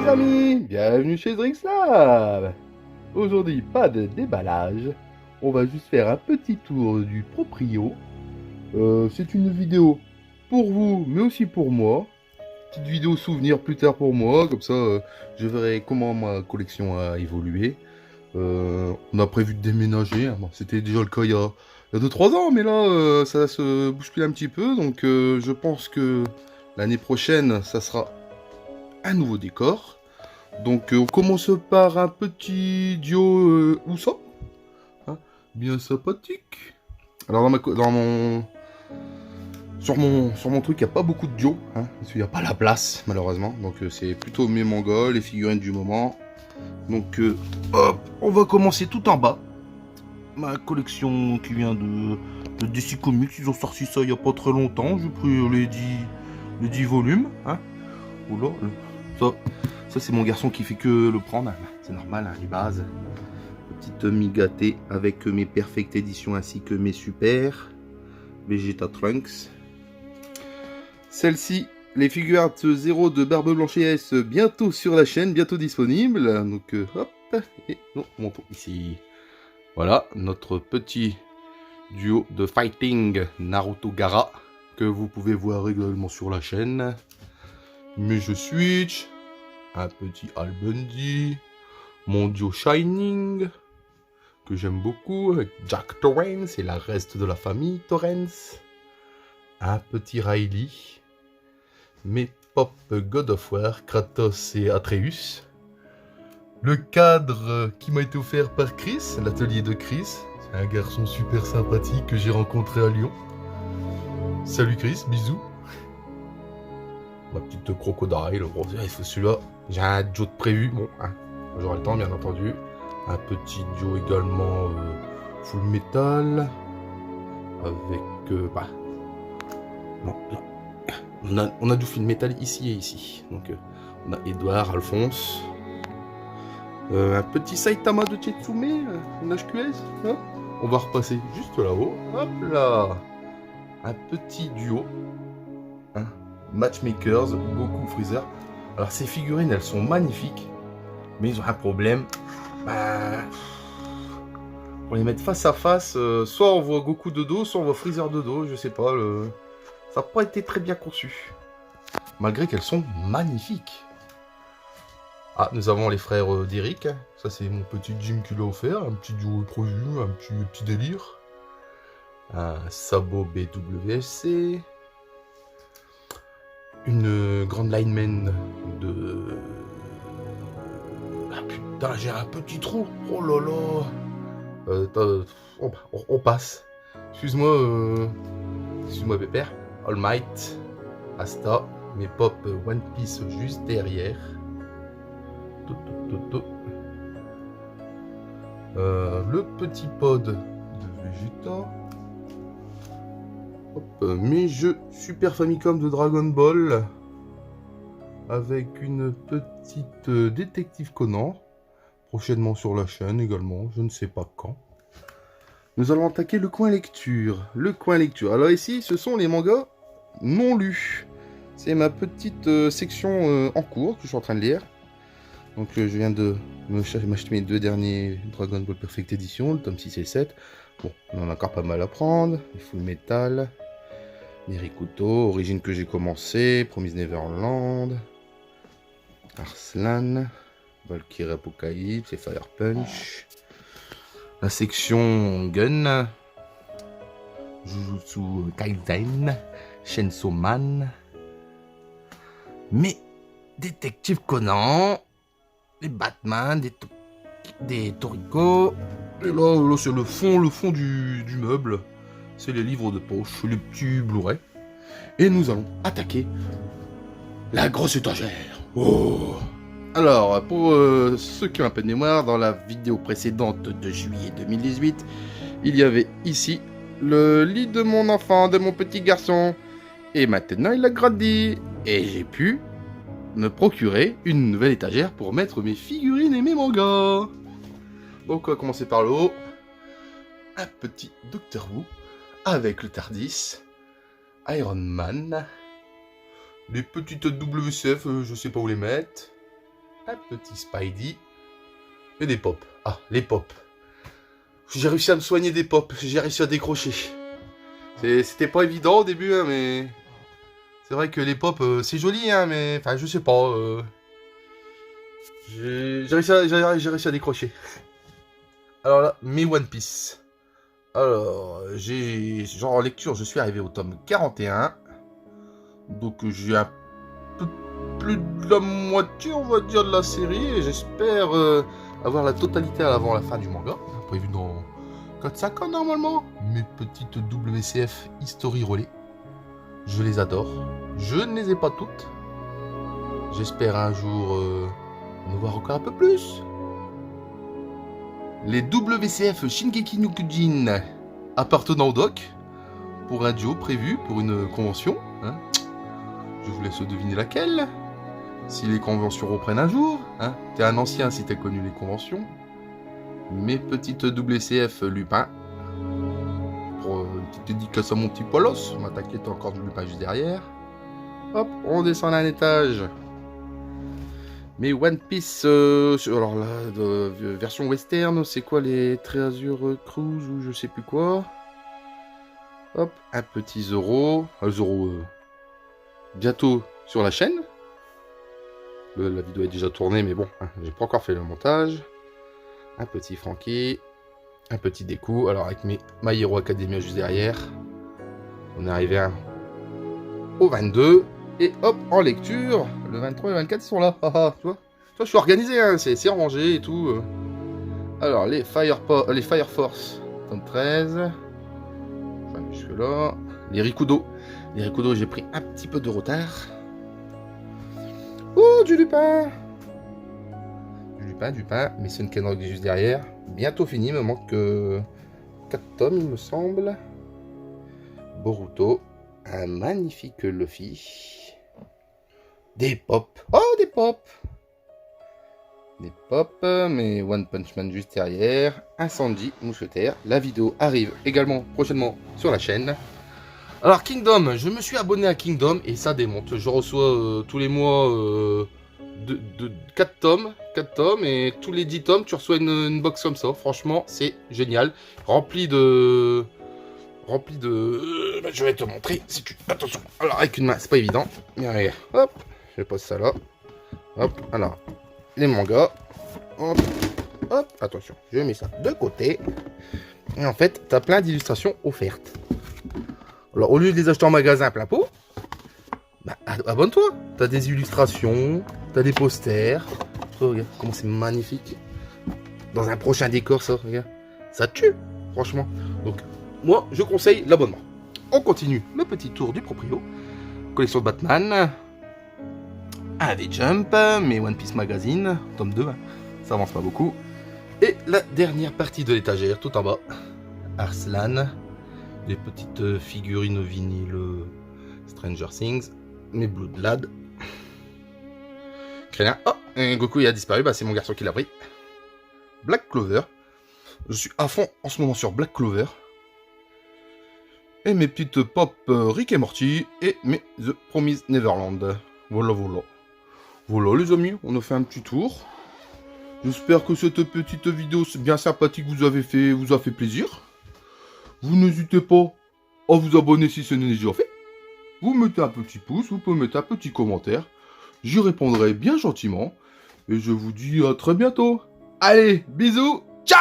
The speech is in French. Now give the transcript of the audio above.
amis, bienvenue chez Drixlab. Aujourd'hui, pas de déballage, on va juste faire un petit tour du proprio. C'est une vidéo pour vous, mais aussi pour moi. Petite vidéo souvenir plus tard pour moi, comme ça je verrai comment ma collection a évolué. On a prévu de déménager, hein. Bon, c'était déjà le cas il y a 2-3 ans, mais là ça se bouscule un petit peu, donc je pense que l'année prochaine ça sera un nouveau décor. Donc on commence par un petit duo Usopp, hein, bien sympathique. Alors sur mon truc il n'y a pas beaucoup de duos, hein, parce qu'il n'y a pas la place malheureusement. Donc c'est plutôt mes mangas, les figurines du moment. Donc hop, on va commencer tout en bas. Ma collection qui vient de DC Comics, ils ont sorti ça il n'y a pas très longtemps. J'ai pris les 10 volumes. Hein. Oula, ça c'est mon garçon qui fait que le prendre. C'est normal, hein, les bases. Petite mi-gâtée avec mes Perfect Editions ainsi que mes super Vegeta Trunks. Celle-ci, les figures 0 de Barbe Blanche et S, bientôt sur la chaîne, bientôt disponible. Donc hop, et nous montons ici. Voilà, notre petit duo de fighting Naruto Gaara, que vous pouvez voir également sur la chaîne. Mais je switch, un petit Al Bundy, mon duo Shining, que j'aime beaucoup, avec Jack Torrance et la reste de la famille Torrance. Un petit Riley, mes pop God of War, Kratos et Atreus. Le cadre qui m'a été offert par Chris, l'atelier de Chris. C'est un garçon super sympathique que j'ai rencontré à Lyon. Salut Chris, bisous. Ma petite crocodile, bon, il faut celui-là. J'ai un duo de prévu, bon, hein, j'aurai le temps bien entendu. Un petit duo également full metal. Avec, non, là, on a du full metal ici et ici. Donc on a Edouard, Alphonse. Un petit Saitama de Tsume, une HQS. Hein, on va repasser juste là-haut. Hop là. Un petit duo. Hein, Matchmakers, Goku, Freezer. Alors ces figurines, elles sont magnifiques. Mais ils ont un problème. Pour les mettre face à face, soit on voit Goku de dos, soit on voit Freezer de dos. Je sais pas. Ça n'a pas été très bien conçu. Malgré qu'elles sont magnifiques. Ah, nous avons les frères d'Eric. Ça, c'est mon petit Jim qui l'a offert. Un petit duo proju, un petit délire. Un sabot BWC. Une grande lineman de... Ah putain, j'ai un petit trou. Oh là là. On passe. Excuse-moi, Pépère. All Might. Asta. Mes pop One Piece juste derrière. Le petit pod de Vegeta. Hop, mes jeux Super Famicom de Dragon Ball. Avec une petite détective Conan. Prochainement sur la chaîne également, je ne sais pas quand. Nous allons attaquer le coin lecture. Le coin lecture. Alors ici, ce sont les mangas non lus. C'est ma petite section en cours que je suis en train de lire. Donc je viens de m'acheter mes 2 derniers Dragon Ball Perfect Edition, le tome 6 et 7. Bon, on en a encore pas mal à prendre. Les Full Metal, Nerikuto, Origine que j'ai commencé, Promise Neverland, Arslan, Valkyrie Apocalypse et Fire Punch. La section Gun, Jujutsu Kaisen, Chainsaw Man, mais Détective Conan, les Batman, des Toriko. Et là c'est le fond du meuble. C'est les livres de poche, les petits Blu-ray. Et nous allons attaquer la grosse étagère. Oh. Alors, pour ceux qui ont un peu de mémoire, dans la vidéo précédente de juillet 2018, il y avait ici le lit de mon enfant, de mon petit garçon. Et maintenant, il a grandi. Et j'ai pu me procurer une nouvelle étagère pour mettre mes figurines et mes mangas. Donc on va commencer par le haut. Un petit Doctor Who avec le Tardis, Iron Man, les petites WCF, je sais pas où les mettre, un petit Spidey et des pops. Ah, les pops. J'ai réussi à me soigner des pops, j'ai réussi à décrocher. C'était pas évident au début, hein, mais... C'est vrai que les pops, c'est joli, hein, mais... Enfin, je sais pas. J'ai réussi à décrocher. Alors là, mes One Piece. Alors, genre en lecture, je suis arrivé au tome 41. Donc j'ai un peu plus de la moitié, on va dire, de la série. Et j'espère avoir la totalité avant la fin du manga. Prévu dans 4-5 ans normalement. Mes petites WCF History Relais. Je les adore. Je ne les ai pas toutes. J'espère un jour en voir encore un peu plus. Les WCF Shingeki no Kyojin appartenant au doc. Pour un duo prévu pour une convention. Hein. Je vous laisse deviner laquelle. Si les conventions reprennent un jour. Hein. T'es un ancien si t'as connu les conventions. Mes petites WCF Lupin. Pour une petite dédicace à mon petit Polos. On m'attaquait encore du Lupin juste derrière. Hop, on descend d'un étage. Mais One Piece, alors là, version western, c'est quoi les Treasure Cruise ou je sais plus quoi. Hop, un petit Zoro. Zoro, bientôt sur la chaîne. La vidéo est déjà tournée, mais bon, hein, j'ai pas encore fait le montage. Un petit Frankie. Un petit Deku. Alors avec mes My Hero Academia juste derrière. On est arrivé au 22. Et hop, en lecture, le 23 et le 24 sont là. Tu vois, je suis organisé, hein, c'est rangé et tout. Alors, les Fire Force, tome 13. Enfin, jusque là. Les Rikudo. Les Rikudo, j'ai pris un petit peu de retard. Oh, du Lupin. Du pain. Mais Sun Kenrock est juste derrière. Bientôt fini, il me manque 4 tomes, il me semble. Boruto. Un magnifique Luffy. Des pops. Oh, des pops. Des pops, mais One Punch Man juste derrière. Un Sanji, mousquetaire. La vidéo arrive également prochainement sur la chaîne. Alors, Kingdom, je me suis abonné à Kingdom et ça démonte. Je reçois tous les mois 4 tomes. 4 tomes et tous les 10 tomes, tu reçois une box comme ça. Franchement, c'est génial. Rempli de... je vais te montrer si tu... Attention. Alors, avec une main, c'est pas évident. Mais regarde. Hop. Je pose ça là. Hop. Alors, les mangas. Hop. Hop. Attention. Je mets ça de côté. Et en fait, tu as plein d'illustrations offertes. Alors, au lieu de les acheter en magasin à plein pot, bah, abonne-toi. Tu as des illustrations. Tu as des posters. Oh, regarde comment c'est magnifique. Dans un prochain décor, ça. Regarde. Ça tue. Franchement. Donc, moi, je conseille l'abonnement. On continue le petit tour du proprio. Collection de Batman. AV Jump, mais One Piece Magazine, tome 2, hein. Ça avance pas beaucoup. Et la dernière partie de l'étagère, tout en bas. Arslan. Des petites figurines vinyle Stranger Things. Mes Blood Lad. Krillin. Oh, et Goku il a disparu, bah c'est mon garçon qui l'a pris. Black Clover. Je suis à fond en ce moment sur Black Clover. Et mes petites pop Rick et Morty et mes The Promised Neverland. Voilà. Voilà les amis, on a fait un petit tour. J'espère que cette petite vidéo bien sympathique vous a fait plaisir. Vous n'hésitez pas à vous abonner si ce n'est déjà fait. Vous mettez un petit pouce, vous pouvez mettre un petit commentaire. J'y répondrai bien gentiment. Et je vous dis à très bientôt. Allez, bisous, ciao!